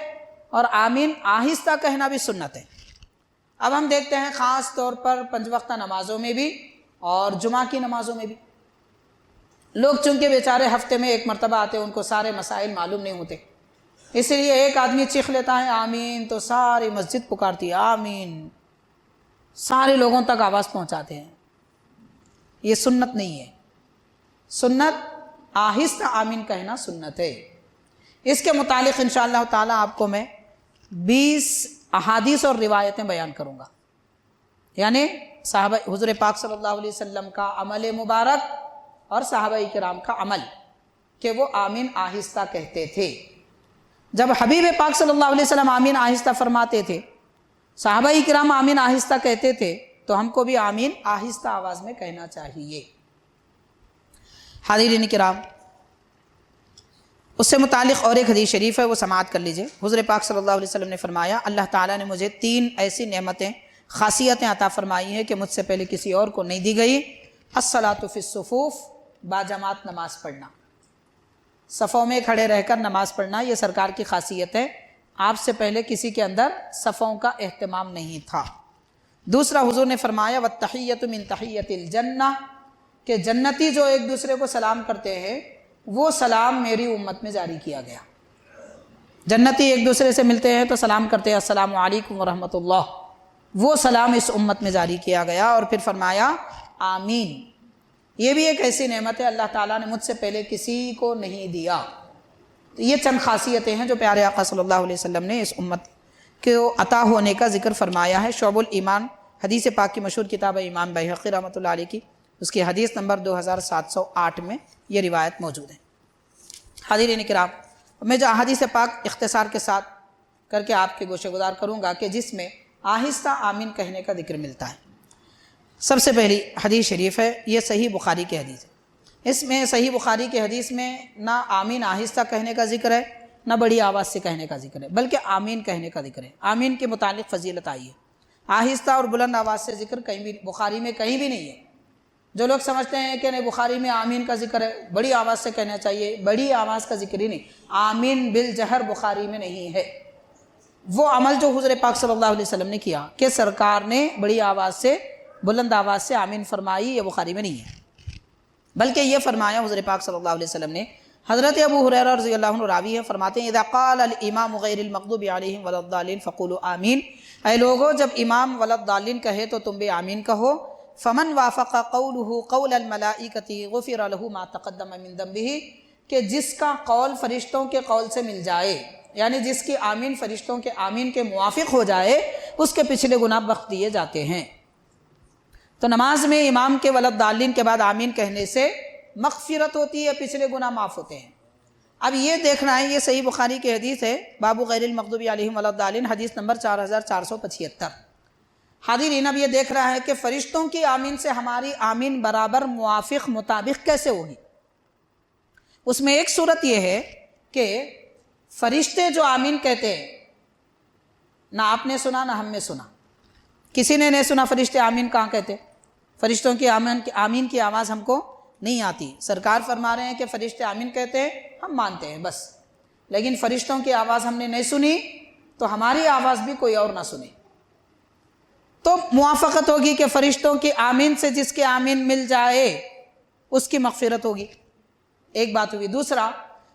اور آمین آہستہ کہنا بھی سنت ہے۔ اب ہم دیکھتے ہیں خاص طور پر 5 وقتہ نمازوں میں بھی اور جمعہ کی نمازوں میں بھی، لوگ چونکہ بیچارے ہفتے میں ایک مرتبہ آتے ہیں، ان کو سارے مسائل معلوم نہیں ہوتے، اس لیے ایک آدمی چیخ لیتا ہے آمین تو ساری مسجد پکارتی ہے آمین، سارے لوگوں تک آواز پہنچاتے ہیں۔ یہ سنت نہیں ہے، سنت آہستہ آمین کہنا سنت ہے۔ اس کے متعلق انشاءاللہ تعالی آپ کو میں 20 احادیث اور روایتیں بیان کروں گا، یعنی صحابہ حضور پاک صلی اللہ علیہ وسلم کا عمل مبارک اور صحابہ کرام کا عمل کہ وہ آمین آہستہ کہتے تھے۔ جب حبیب پاک صلی اللہ علیہ وسلم آمین آہستہ فرماتے تھے، صحابہ کرام آمین آہستہ کہتے تھے، تو ہم کو بھی آمین آہستہ آواز میں کہنا چاہیے۔ حاضرین کرام، اس سے متعلق اور ایک حدیث شریف ہے، وہ سماعت کر لیجئے۔ حضور پاک صلی اللہ علیہ وسلم نے فرمایا اللہ تعالیٰ نے مجھے 3 ایسی نعمتیں، خاصیتیں عطا فرمائی ہیں کہ مجھ سے پہلے کسی اور کو نہیں دی گئی۔ الصلاۃ فی الصفوف، باجماعت نماز پڑھنا، صفوں میں کھڑے رہ کر نماز پڑھنا، یہ سرکار کی خاصیت ہے۔ آپ سے پہلے کسی کے اندر صفوں کا اہتمام نہیں تھا۔ دوسرا حضور نے فرمایا والتحیۃ من تحیۃ الجنہ، کہ جنتی جو ایک دوسرے کو سلام کرتے ہیں وہ سلام میری امت میں جاری کیا گیا۔ جنتی ایک دوسرے سے ملتے ہیں تو سلام کرتے ہیں السلام علیکم ورحمۃ اللہ، وہ سلام اس امت میں جاری کیا گیا، اور پھر فرمایا آمین۔ یہ بھی ایک ایسی نعمت ہے اللہ تعالیٰ نے مجھ سے پہلے کسی کو نہیں دیا۔ تو یہ چند خاصیتیں ہیں جو پیارے آقا صلی اللہ علیہ وسلم نے اس امت کو عطا ہونے کا ذکر فرمایا ہے۔ شعب الایمان حدیث پاک کی مشہور کتاب ہے امام بیہقی رحمۃ اللہ علیہ کی، اس کی حدیث نمبر 2708 میں یہ روایت موجود ہے۔ حاضرین کرام، میں جو احادیث پاک اختصار کے ساتھ کر کے آپ کے گوشے گزار کروں گا کہ جس میں آہستہ آمین کہنے کا ذکر ملتا ہے۔ سب سے پہلی حدیث شریف ہے، یہ صحیح بخاری کی حدیث ہے۔ اس میں صحیح بخاری کی حدیث میں نہ آمین آہستہ کہنے کا ذکر ہے، نہ بڑی آواز سے کہنے کا ذکر ہے، بلکہ آمین کہنے کا ذکر ہے۔ آمین کے متعلق فضیلت آئی ہے، آہستہ اور بلند آواز سے ذکر کہیں بھی بخاری میں کہیں بھی نہیں ہے۔ جو لوگ سمجھتے ہیں کہ نہیں بخاری میں آمین کا ذکر ہے، بڑی آواز سے کہنا چاہیے، بڑی آواز کا ذکر ہی نہیں، آمین بالجہر بخاری میں نہیں ہے۔ وہ عمل جو حضور پاک صلی اللہ علیہ وسلم نے کیا کہ سرکار نے بڑی آواز سے بلند آواز سے آمین فرمائی، یہ بخاری میں نہیں ہے، بلکہ یہ فرمایا حضور پاک صلی اللہ علیہ وسلم نے۔ حضرت ابو ہریرہ رضی اللہ عنہ راوی ہے، فرماتے ہیں اذا قال الامام غیر المغضوب علیہم ولا الضالین فقولوا آمین، اے لوگو جب امام ولا الضالین کہے تو تم بھی آمین کہو۔ فمن وافق قوله قول الملائکۃ غفر له ما تقدم من ذنبہ، کہ جس کا قول فرشتوں کے قول سے مل جائے، یعنی جس کی آمین فرشتوں کے آمین کے موافق ہو جائے، اس کے پچھلے گناہ بخش دیے جاتے ہیں۔ تو نماز میں امام کے ولا الضالین کے بعد آمین کہنے سے مغفرت ہوتی ہے، پچھلے گناہ معاف ہوتے ہیں۔ اب یہ دیکھنا ہے، یہ صحیح بخاری کی حدیث ہے، باب غیر المغضوب علیہم ولا الضالین، حدیث نمبر 4475۔ حاضرین، اب یہ دیکھ رہا ہے کہ فرشتوں کی آمین سے ہماری آمین برابر موافق مطابق کیسے ہوگی۔ اس میں ایک صورت یہ ہے کہ فرشتے جو آمین کہتے ہیں، نہ آپ نے سنا نہ ہم نے سنا، کسی نے نہیں سنا فرشتے آمین کہاں کہتے، فرشتوں کی آمین کی آواز ہم کو نہیں آتی۔ سرکار فرما رہے ہیں کہ فرشتے آمین کہتے ہیں، ہم مانتے ہیں بس، لیکن فرشتوں کی آواز ہم نے نہیں سنی تو ہماری آواز بھی کوئی اور نہ سنے، تو موافقت ہوگی کہ فرشتوں کی آمین سے جس کی آمین مل جائے اس کی مغفرت ہوگی۔ ایک بات ہوئی۔ دوسرا،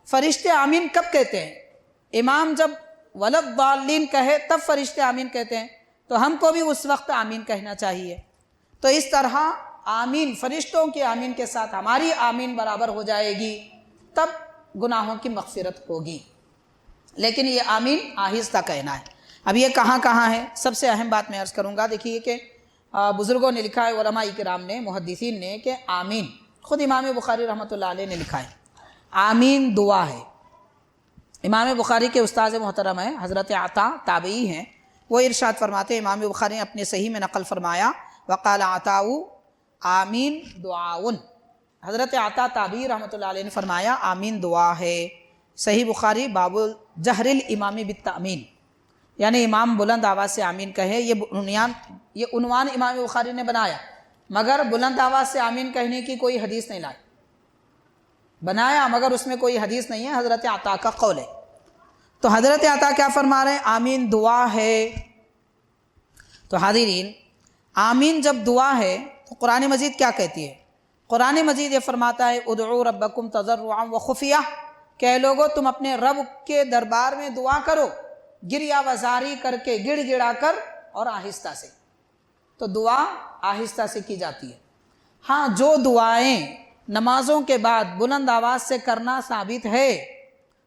فرشتے آمین کب کہتے ہیں؟ امام جب ولا الضالین کہے تب فرشتے آمین کہتے ہیں، تو ہم کو بھی اس وقت آمین کہنا چاہیے۔ تو اس طرح آمین فرشتوں کی آمین کے ساتھ ہماری آمین برابر ہو جائے گی، تب گناہوں کی مغفرت ہوگی۔ لیکن یہ آمین آہستہ کہنا ہے۔ اب یہ کہاں کہاں ہے؟ سب سے اہم بات میں عرض کروں گا، دیکھیے کہ بزرگوں نے لکھا ہے، علماء کرام نے، محدثین نے، کہ آمین، خود امام بخاری رحمۃ اللہ علیہ نے لکھا ہے، آمین دعا ہے۔ امام بخاری کے استاذ محترم ہیں حضرت عطا، تابعی ہیں، وہ ارشاد فرماتے ہیں، امام بخاری نے اپنے صحیح میں نقل فرمایا، وقال عطاء آمین دعاؤن، حضرت عطا تابعی رحمۃ اللہ علیہ نے فرمایا آمین دعا ہے۔ صحیح بخاری باب جہر الامام بالتأمین، یعنی امام بلند آواز سے آمین کہے، یہ عنوان امام بخاری نے بنایا، مگر بلند آواز سے آمین کہنے کی کوئی حدیث نہیں لائی، بنایا مگر اس میں کوئی حدیث نہیں ہے، حضرت عطا کا قول ہے۔ تو حضرت عطا کیا فرما رہے ہیں؟ آمین دعا ہے۔ تو حاضرین، آمین جب دعا ہے تو قرآن مجید کیا کہتی ہے؟ قرآن مجید یہ فرماتا ہے ادعوا ربکم تضرعا وخفیہ، کہ لوگو تم اپنے رب کے دربار میں دعا کرو، گریہ وزاری کر کے، گڑ گڑا کر اور آہستہ سے۔ تو دعا آہستہ سے کی جاتی ہے۔ ہاں، جو دعائیں نمازوں کے بعد بلند آواز سے کرنا ثابت ہے،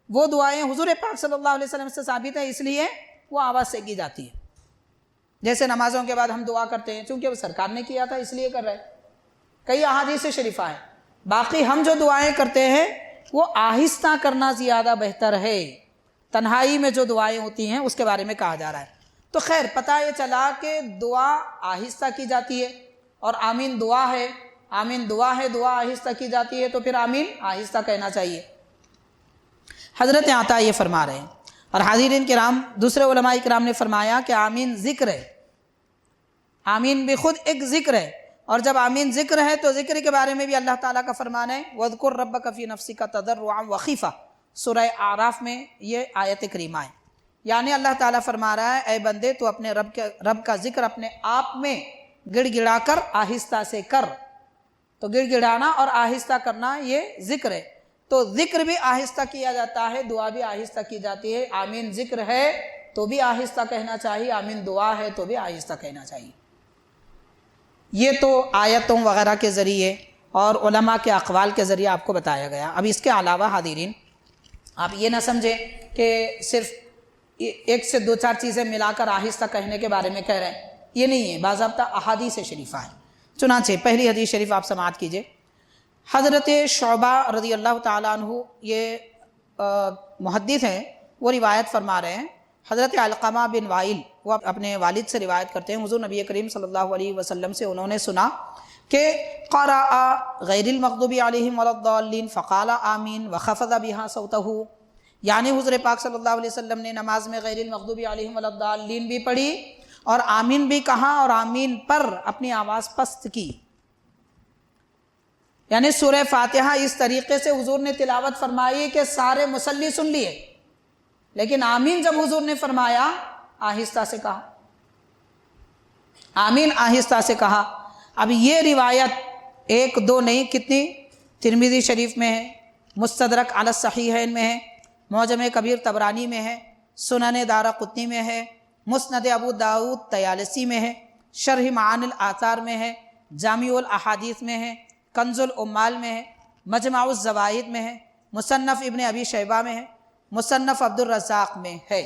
وہ دعائیں حضور پاک صلی اللہ علیہ وسلم سے ثابت ہے، اس لیے وہ آواز سے کی جاتی ہے۔ جیسے نمازوں کے بعد ہم دعا کرتے ہیں، چونکہ وہ سرکار نے کیا تھا اس لیے کر رہے، کئی احادیث شریفہ ہیں۔ باقی ہم جو دعائیں کرتے ہیں وہ آہستہ کرنا زیادہ بہتر ہے۔ تنہائی میں جو دعائیں ہوتی ہیں اس کے بارے میں کہا جا رہا ہے۔ تو خیر، پتہ یہ چلا کہ دعا آہستہ کی جاتی ہے، اور آمین دعا ہے، آمین دعا ہے، دعا آہستہ کی جاتی ہے، تو پھر آمین آہستہ کہنا چاہیے۔ حضرت عطا یہ فرما رہے ہیں۔ اور حاضرین کرام، دوسرے علماء کرام نے فرمایا کہ آمین ذکر ہے، آمین بھی خود ایک ذکر ہے، اور جب آمین ذکر ہے تو ذکر کے بارے میں بھی اللہ تعالیٰ کا فرمان ہے وَاذْكُرْ رَبَّكَ فِي نَفْسِكَ تَضَرُّعًا وَخِيفَةً، سورہ اعراف میں یہ آیت کریمہ ہے۔ یعنی اللہ تعالیٰ فرما رہا ہے اے بندے تو اپنے رب کا ذکر اپنے آپ میں گڑ گڑا کر آہستہ سے کر۔ تو گڑ گڑانا اور آہستہ کرنا یہ ذکر ہے۔ تو ذکر بھی آہستہ کیا جاتا ہے، دعا بھی آہستہ کی جاتی ہے۔ آمین ذکر ہے تو بھی آہستہ کہنا چاہیے، آمین دعا ہے تو بھی آہستہ کہنا چاہیے۔ یہ تو آیتوں وغیرہ کے ذریعے اور علماء کے اقوال کے ذریعے آپ کو بتایا گیا۔ اب اس کے علاوہ حاضرین آپ یہ نہ سمجھیں کہ صرف ایک سے دو چار چیزیں ملا کر آہستہ کہنے کے بارے میں کہہ رہے ہیں، یہ نہیں ہے، باضابطہ احادیث شریفہ ہے۔ چنانچہ پہلی حدیث شریف آپ سماعت کیجئے۔ حضرت شعبہ رضی اللہ تعالیٰ عنہ یہ محدث ہیں، وہ روایت فرما رہے ہیں، حضرت علقمہ بن وائل وہ اپنے والد سے روایت کرتے ہیں، حضور نبی کریم صلی اللہ علیہ وسلم سے انہوں نے سنا کہ قرأ غیر المغضوب علیہم ولا الضالین فقال آمین وخفض بها صوتہ، یعنی حضور پاک صلی اللہ علیہ وسلم نے نماز میں غیر المغضوب علیہم ولا الضالین بھی پڑھی اور آمین بھی کہا، اور آمین پر اپنی آواز پست کی۔ یعنی سورہ فاتحہ اس طریقے سے حضور نے تلاوت فرمائی کہ سارے مصلی سن لیے، لیکن آمین جب حضور نے فرمایا آہستہ سے کہا، آمین آہستہ سے کہا۔ اب یہ روایت ایک دو نہیں، کتنی؟ ترمذی شریف میں ہے، مستدرک علی الصحیحین میں ہے، معجم کبیر طبرانی میں ہے، سنن دارقطنی میں ہے، مسند ابو داؤد طیالسی میں ہے، شرح معانی الآثار میں ہے، جامع الاحادیث میں ہے، کنز العمال میں ہے، مجمع الزوائد میں ہے، مصنف ابن ابی شیبہ میں ہے، مصنف عبد الرزاق میں ہے۔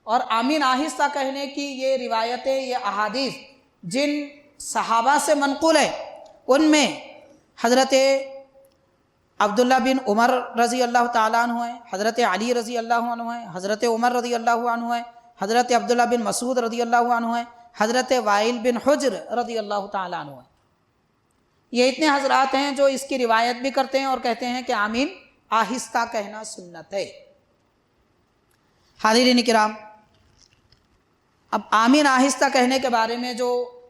اور آمین آہستہ کہنے کی یہ روایتیں، یہ احادیث جن صحابہ سے منقول ہے، ان میں حضرت عبداللہ بن عمر رضی اللہ تعالیٰ عنہ ہیں، حضرت علی رضی اللہ عنہ ہیں، حضرت عمر رضی اللہ عنہ ہیں، حضرت عبداللہ بن مسعود رضی اللہ عنہ ہیں، حضرت وائل بن حجر رضی اللہ تعالیٰ عنہ ہیں۔ یہ اتنے حضرات ہیں جو اس کی روایت بھی کرتے ہیں اور کہتے ہیں کہ آمین آہستہ کہنا سنت ہے۔ حاضرین کرام، اب آمین آہستہ کہنے کے بارے میں جو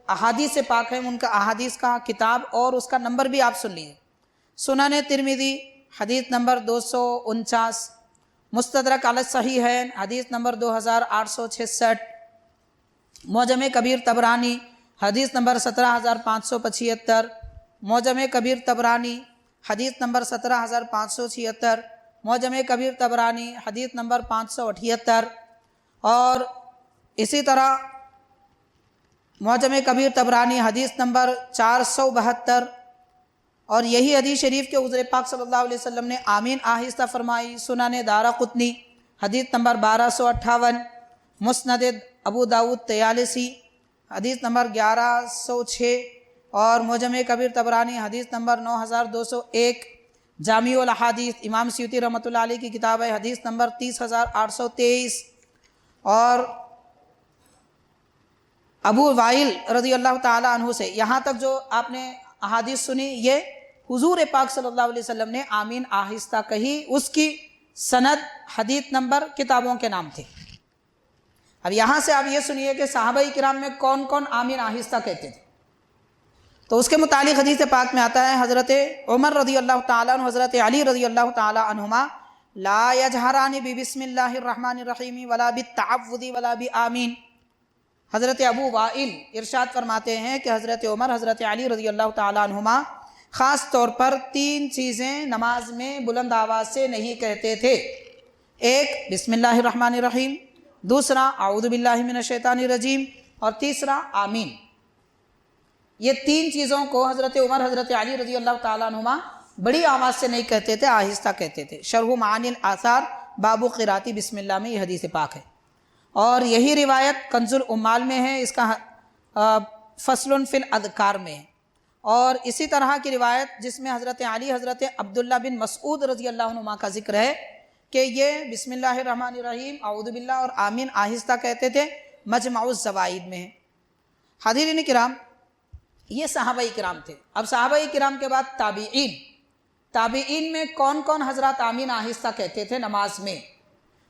احادیث پاک ہیں، ان کا احادیث کا کتاب اور اس کا نمبر بھی آپ سن لیجیے۔ سنن ترمذی حدیث نمبر 249، مستدرک علی الصحیحین حدیث نمبر 2866، معجم کبیر طبرانی حدیث نمبر 17575، معجم کبیر طبرانی حدیث نمبر 17576، معجم کبیر طبرانی حدیث نمبر 578، اور اسی طرح معجم کبیر طبرانی حدیث نمبر 472، اور یہی حدیث شریف کے حضور پاک صلی اللہ علیہ وسلم نے آمین آہستہ فرمائی۔ سنن دارقطنی حدیث نمبر 1258، مسند ابو داؤد طیالسی حدیث نمبر 1106، اور معجم کبیر طبرانی حدیث نمبر 9201، جامع الاحادیث امام سیوطی رحمۃ اللہ علیہ کی کتاب ہے، حدیث نمبر 30823، اور ابو وائل رضی اللہ تعالیٰ عنہ سے یہاں تک جو آپ نے احادیث سنی، یہ حضور پاک صلی اللہ علیہ وسلم نے آمین آہستہ کہی، اس کی سند حدیث نمبر کتابوں کے نام تھے۔ اب یہاں سے آپ یہ سنیے کہ صحابہ کرام میں کون کون آمین آہستہ کہتے تھے، تو اس کے متعلق حدیث پاک میں آتا ہے حضرت عمر رضی اللہ تعالیٰ عنہ، حضرت علی رضی اللہ تعالیٰ عنہما لا یجہران بسم اللہ الرحمن الرحیم ولا بالتعوذ ولا بآمین۔ حضرت ابو وائل ارشاد فرماتے ہیں کہ حضرت عمر، حضرت علی رضی اللہ تعالیٰ عنہما خاص طور پر تین چیزیں نماز میں بلند آواز سے نہیں کہتے تھے، ایک بسم اللہ الرحمن الرحیم، دوسرا اعوذ باللہ من الشیطان الرجیم، اور تیسرا آمین۔ یہ تین چیزوں کو حضرت عمر، حضرت علی رضی اللہ تعالیٰ عنہما بڑی آواز سے نہیں کہتے تھے، آہستہ کہتے تھے۔ شرح معانی الآثار باب قراءۃ بسم اللہ میں یہ حدیث پاک ہے، اور یہی روایت کنز العمال میں ہے، اس کا فصل فی الاذکار میں ہے، اور اسی طرح کی روایت جس میں حضرت علی، حضرت عبداللہ بن مسعود رضی اللہ عنہما کا ذکر ہے کہ یہ بسم اللہ الرحمن الرحیم، اعوذ باللہ اور آمین آہستہ کہتے تھے، مجمع الزوائد میں ہے۔ حاضرین کرام، یہ صحابہ کرام تھے۔ اب صحابہ کرام کے بعد تابعین، تابعین میں کون کون حضرات آمین آہستہ کہتے تھے نماز میں،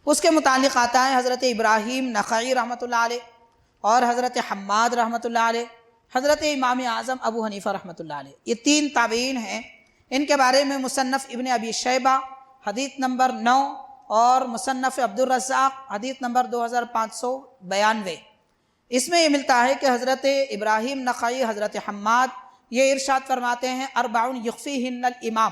اس کے متعلق آتا ہے حضرت ابراہیم نخعی رحمۃ اللہ علیہ، اور حضرت حماد رحمۃ اللہ علیہ، حضرت امام اعظم ابو حنیفہ رحمۃ اللہ علیہ۔ یہ تین تابعین ہیں، ان کے بارے میں مصنف ابن ابی شیبہ حدیث نمبر 9 اور مصنف عبد الرزاق حدیث نمبر 2592، اس میں یہ ملتا ہے کہ حضرت ابراہیم نخعی، حضرت حماد یہ ارشاد فرماتے ہیں 40 یخفیہن الامام،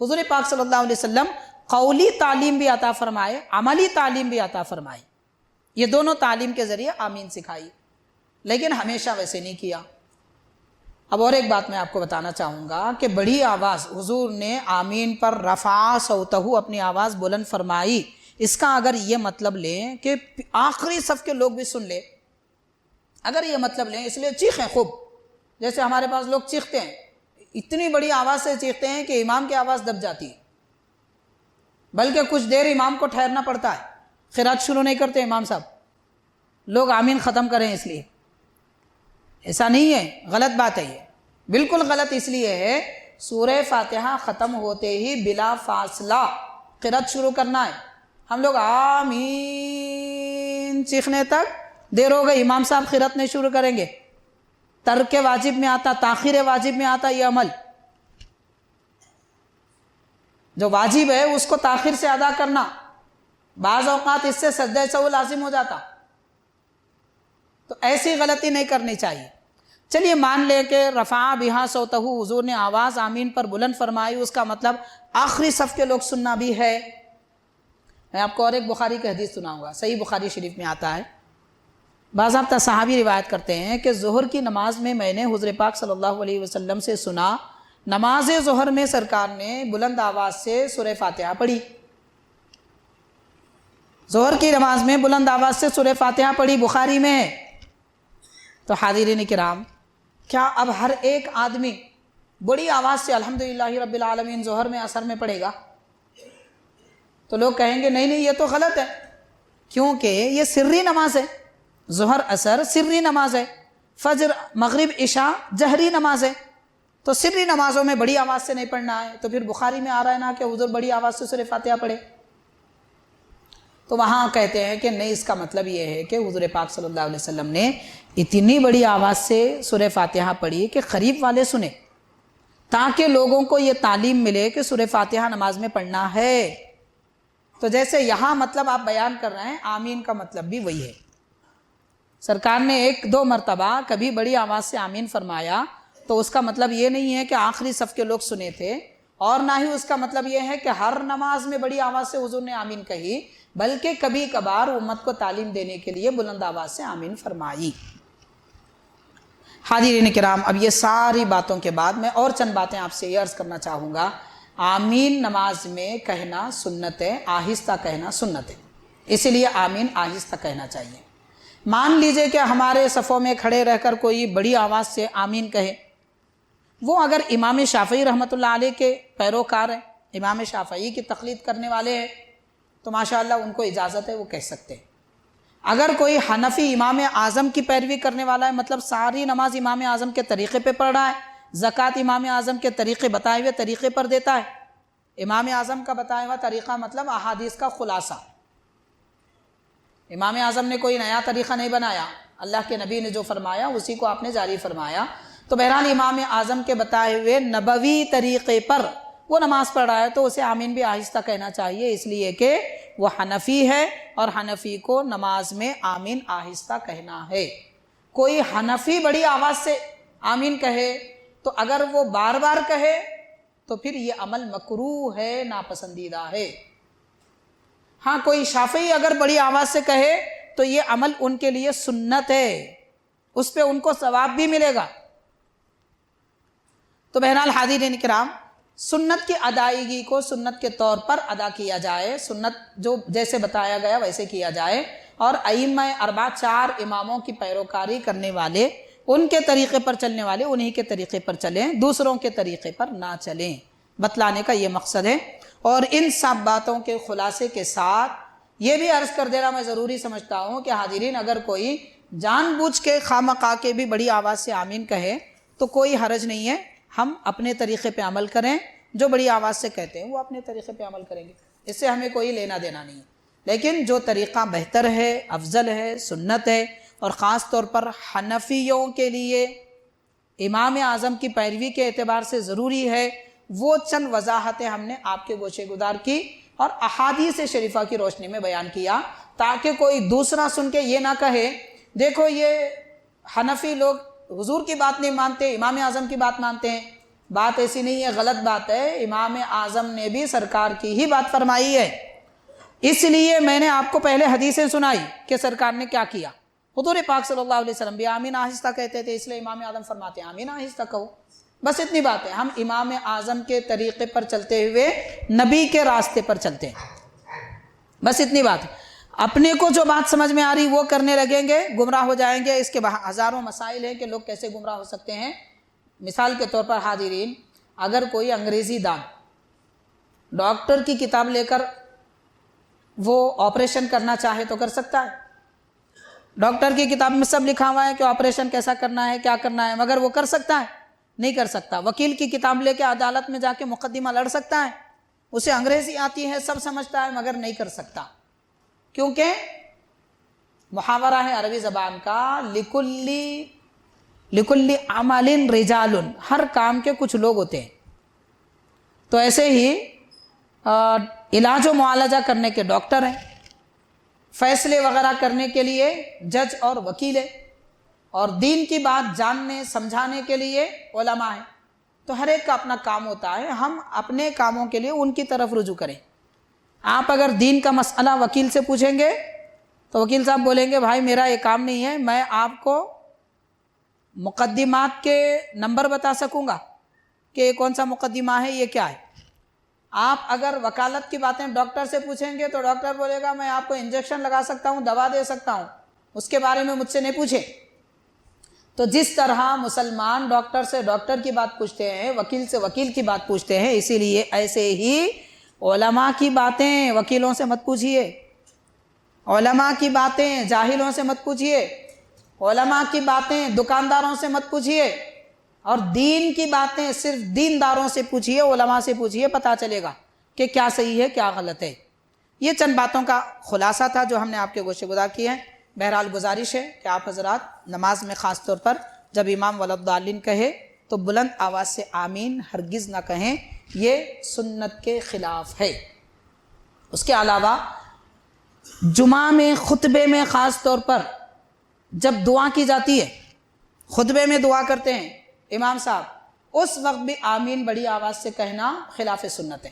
حضور پاک صلی اللہ علیہ وسلم قولی تعلیم بھی عطا فرمائے، عملی تعلیم بھی عطا فرمائی، یہ دونوں تعلیم کے ذریعے آمین سکھائی، لیکن ہمیشہ ویسے نہیں کیا۔ اب اور ایک بات میں آپ کو بتانا چاہوں گا کہ بڑی آواز حضور نے آمین پر رفع صوتہ، اپنی آواز بلند فرمائی، اس کا اگر یہ مطلب لیں کہ آخری صف کے لوگ بھی سن لیں، اگر یہ مطلب لیں، اس لیے چیخیں خوب، جیسے ہمارے پاس لوگ چیختے ہیں، اتنی بڑی آواز سے چیختے ہیں کہ امام کی آواز دب جاتی ہے، بلکہ کچھ دیر امام کو ٹھہرنا پڑتا ہے، قرات شروع نہیں کرتے امام صاحب، لوگ آمین ختم کریں اس لیے۔ ایسا نہیں ہے، غلط بات ہے، یہ بالکل غلط اس لیے ہے، سورہ فاتحہ ختم ہوتے ہی بلا فاصلہ قرات شروع کرنا ہے۔ ہم لوگ آمین چیخنے تک دیر ہو گئی، امام صاحب قرات نہیں شروع کریں گے، ترک واجب میں آتا، تاخیر واجب میں آتا یہ عمل، جو واجب ہے اس کو تاخیر سے ادا کرنا، بعض اوقات اس سے سجدہ سہو لازم ہو جاتا، تو ایسی غلطی نہیں کرنی چاہیے۔ چلیے مان لے کہ رفع بہا صوتہ، حضور نے آواز آمین پر بلند فرمائی، اس کا مطلب آخری صف کے لوگ سننا بھی ہے۔ میں آپ کو اور ایک بخاری کی حدیث سناؤں گا، صحیح بخاری شریف میں آتا ہے، باضابطہ صحابی روایت کرتے ہیں کہ ظہر کی نماز میں نے حضور پاک صلی اللہ علیہ وسلم سے سنا، نماز ظہر میں سرکار نے بلند آواز سے سورہ فاتحہ پڑھی، ظہر کی نماز میں بلند آواز سے سورہ فاتحہ پڑھی، بخاری میں ہے۔ تو حاضرین کرام، کیا اب ہر ایک آدمی بڑی آواز سے الحمدللہ رب العالمین ظہر میں عصر میں پڑھے گا؟ تو لوگ کہیں گے نہیں یہ تو غلط ہے، کیونکہ یہ سری نماز ہے، ظہر عصر سری نماز ہے، فجر مغرب عشاء جہری نماز ہے، تو سری نمازوں میں بڑی آواز سے نہیں پڑھنا ہے، تو پھر بخاری میں آ رہا ہے نا کہ حضور بڑی آواز سے سورہ فاتحہ پڑھے۔ تو وہاں کہتے ہیں کہ نہیں، اس کا مطلب یہ ہے کہ حضور پاک صلی اللہ علیہ وسلم نے اتنی بڑی آواز سے سورہ فاتحہ پڑھی کہ قریب والے سنیں، تاکہ لوگوں کو یہ تعلیم ملے کہ سورہ فاتحہ نماز میں پڑھنا ہے۔ تو جیسے یہاں مطلب آپ بیان کر رہے ہیں، آمین کا مطلب بھی وہی ہے۔ سرکار نے 1-2 مرتبہ کبھی بڑی آواز سے آمین فرمایا، تو اس کا مطلب یہ نہیں ہے کہ آخری صف کے لوگ سنے تھے، اور نہ ہی اس کا مطلب یہ ہے کہ ہر نماز میں بڑی آواز سے حضور نے آمین کہی، بلکہ کبھی کبھار امت کو تعلیم دینے کے لیے بلند آواز سے آمین فرمائی۔ حاضرین کرام، اب یہ ساری باتوں کے بعد میں اور چند باتیں آپ سے یہ عرض کرنا چاہوں گا۔ آمین نماز میں کہنا سنت ہے، آہستہ کہنا سنت ہے، اسی لیے آمین آہستہ کہنا چاہیے۔ مان لیجئے کہ ہمارے صفوں میں کھڑے رہ کر کوئی بڑی آواز سے آمین کہے، وہ اگر امام شافعی رحمۃ اللہ علیہ کے پیروکار ہیں، امام شافعی کی تقلید کرنے والے ہیں، تو ماشاءاللہ ان کو اجازت ہے، وہ کہہ سکتے ہیں۔ اگر کوئی حنفی امام اعظم کی پیروی کرنے والا ہے، مطلب ساری نماز امام اعظم کے طریقے پہ پڑھ رہا ہے، زکوٰۃ امام اعظم کے طریقے بتائے ہوئے طریقے پر دیتا ہے، امام اعظم کا بتایا ہوا طریقہ مطلب احادیث کا خلاصہ، امام اعظم نے کوئی نیا طریقہ نہیں بنایا، اللہ کے نبی نے جو فرمایا اسی کو آپ نے جاری فرمایا، تو بہرحال امام اعظم کے بتائے ہوئے نبوی طریقے پر وہ نماز پڑھ رہا ہے، تو اسے آمین بھی آہستہ کہنا چاہیے، اس لیے کہ وہ حنفی ہے، اور حنفی کو نماز میں آمین آہستہ کہنا ہے۔ کوئی حنفی بڑی آواز سے آمین کہے تو اگر وہ بار بار کہے تو پھر یہ عمل مکروہ ہے، ناپسندیدہ ہے۔ ہاں کوئی شافعی اگر بڑی آواز سے کہے تو یہ عمل ان کے لیے سنت ہے، اس پہ ان کو ثواب بھی ملے گا۔ تو بہرحال حاضرین کرام، سنت کی ادائیگی کو سنت کے طور پر ادا کیا جائے، سنت جو جیسے بتایا گیا ویسے کیا جائے، اور ائمہ اربعہ 4 اماموں کی پیروکاری کرنے والے، ان کے طریقے پر چلنے والے انہی کے طریقے پر چلیں، دوسروں کے طریقے پر نہ چلیں، بتلانے کا یہ مقصد ہے۔ اور ان سب باتوں کے خلاصے کے ساتھ یہ بھی عرض کر دینا میں ضروری سمجھتا ہوں کہ حاضرین، اگر کوئی جان بوجھ کے خواہ کے بھی بڑی آواز سے آمین کہے تو کوئی حرج نہیں ہے، ہم اپنے طریقے پہ عمل کریں، جو بڑی آواز سے کہتے ہیں وہ اپنے طریقے پہ عمل کریں گے، اس سے ہمیں کوئی لینا دینا نہیں ہے، لیکن جو طریقہ بہتر ہے، افضل ہے، سنت ہے، اور خاص طور پر حنفیوں کے لیے امام اعظم کی پیروی کے اعتبار سے ضروری ہے، وہ چند وضاحتیں ہم نے آپ کے گوشے گدار کی اور احادیث شریفہ کی روشنی میں بیان کیا، تاکہ کوئی دوسرا سن کے یہ نہ کہے دیکھو یہ حنفی لوگ حضور کی بات نہیں مانتے، امام اعظم کی بات مانتے ہیں، بات ایسی نہیں ہے، غلط بات ہے، امام اعظم نے بھی سرکار کی ہی بات فرمائی ہے۔ اس لیے میں نے آپ کو پہلے حدیثیں سنائی کہ سرکار نے کیا کیا۔ حضور پاک صلی اللہ علیہ وسلم بھی آمین آہستہ کہتے تھے، اس لیے امام اعظم فرماتے ہیں آمین آہستہ کہو، بس اتنی بات ہے۔ ہم امام اعظم کے طریقے پر چلتے ہوئے نبی کے راستے پر چلتے ہیں، بس اتنی بات ہے۔ اپنے کو جو بات سمجھ میں آ رہی وہ کرنے لگیں گے، گمراہ ہو جائیں گے۔ اس کے ہزاروں مسائل ہیں کہ لوگ کیسے گمراہ ہو سکتے ہیں۔ مثال کے طور پر حاضرین، اگر کوئی انگریزی دان ڈاکٹر کی کتاب لے کر وہ آپریشن کرنا چاہے تو کر سکتا ہے؟ ڈاکٹر کی کتاب میں سب لکھا ہوا ہے کہ آپریشن کیسا کرنا ہے، کیا کرنا ہے، مگر وہ کر سکتا ہے؟ نہیں کر سکتا۔ وکیل کی کتاب لے کے عدالت میں جا کے مقدمہ لڑ سکتا ہے؟ اسے انگریزی آتی ہے، سب سمجھتا ہے، مگر نہیں کر سکتا، کیونکہ محاورہ ہے عربی زبان کا لکل عمل رجال، ہر کام کے کچھ لوگ ہوتے ہیں۔ تو ایسے ہی علاج و معالجہ کرنے کے ڈاکٹر ہیں، فیصلے وغیرہ کرنے کے لیے جج اور وکیل ہیں، اور دین کی بات جاننے سمجھانے کے لیے علماء ہیں۔ تو ہر ایک کا اپنا کام ہوتا ہے، ہم اپنے کاموں کے لیے ان کی طرف رجوع کریں۔ آپ اگر دین کا مسئلہ وکیل سے پوچھیں گے تو وکیل صاحب بولیں گے بھائی میرا یہ کام نہیں ہے، میں آپ کو مقدمات کے نمبر بتا سکوں گا کہ یہ کون سا مقدمہ ہے، یہ کیا ہے۔ آپ اگر وکالت کی باتیں ڈاکٹر سے پوچھیں گے تو ڈاکٹر بولے گا میں آپ کو انجیکشن لگا سکتا ہوں، دوا دے سکتا ہوں، اس کے بارے میں مجھ سے نہیں پوچھے۔ تو جس طرح مسلمان ڈاکٹر سے ڈاکٹر کی بات پوچھتے ہیں، وکیل سے وکیل کی بات پوچھتے ہیں، اسی لیے ایسے ہی علماء کی باتیں وکیلوں سے مت پوچھیے، علماء کی باتیں جاہلوں سے مت پوچھیے، علماء کی باتیں دکانداروں سے مت پوچھیے، اور دین کی باتیں صرف دینداروں سے پوچھیے، علماء سے پوچھیے، پتہ چلے گا کہ کیا صحیح ہے کیا غلط ہے۔ یہ چند باتوں کا خلاصہ تھا جو ہم نے آپ کے گوشے گزار کیے ہیں۔ بہرحال گزارش ہے کہ آپ حضرات نماز میں خاص طور پر جب امام ولضالین کہے تو بلند آواز سے آمین ہرگز نہ کہیں، یہ سنت کے خلاف ہے۔ اس کے علاوہ جمعہ میں خطبے میں خاص طور پر جب دعا کی جاتی ہے، خطبے میں دعا کرتے ہیں امام صاحب، اس وقت بھی آمین بڑی آواز سے کہنا خلاف سنت ہے۔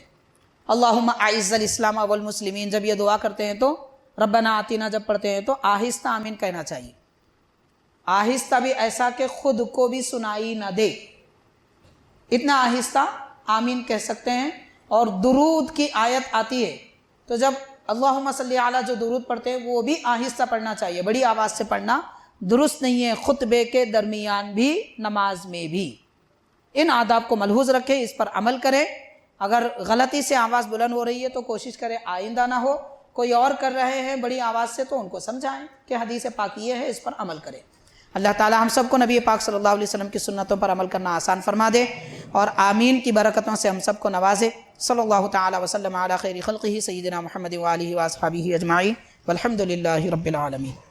اللہم اعز الاسلام والمسلمین جب یہ دعا کرتے ہیں تو ربنا آتینا جب پڑھتے ہیں تو آہستہ آمین کہنا چاہیے، آہستہ بھی ایسا کہ خود کو بھی سنائی نہ دے، اتنا آہستہ آمین کہہ سکتے ہیں۔ اور درود کی آیت آتی ہے تو جب اللہم صلی علی جو درود پڑھتے ہیں وہ بھی آہستہ پڑھنا چاہیے، بڑی آواز سے پڑھنا درست نہیں ہے، خطبے کے درمیان بھی نماز میں بھی۔ ان آداب کو ملحوظ رکھیں، اس پر عمل کریں۔ اگر غلطی سے آواز بلند ہو رہی ہے تو کوشش کریں آئندہ نہ ہو، کوئی اور کر رہے ہیں بڑی آواز سے تو ان کو سمجھائیں کہ حدیث پاک یہ ہے، اس پر عمل کریں۔ اللہ تعالی ہم سب کو نبی پاک صلی اللہ علیہ وسلم کی سنتوں پر عمل کرنا آسان فرما دے، اور آمین کی برکتوں سے ہم سب کو نوازے۔ صلی اللہ تعالی وسلم علی خیر خلقہ سیدنا محمد وآلہ واصحابہ اجمعین، والحمد للہ رب العالمین۔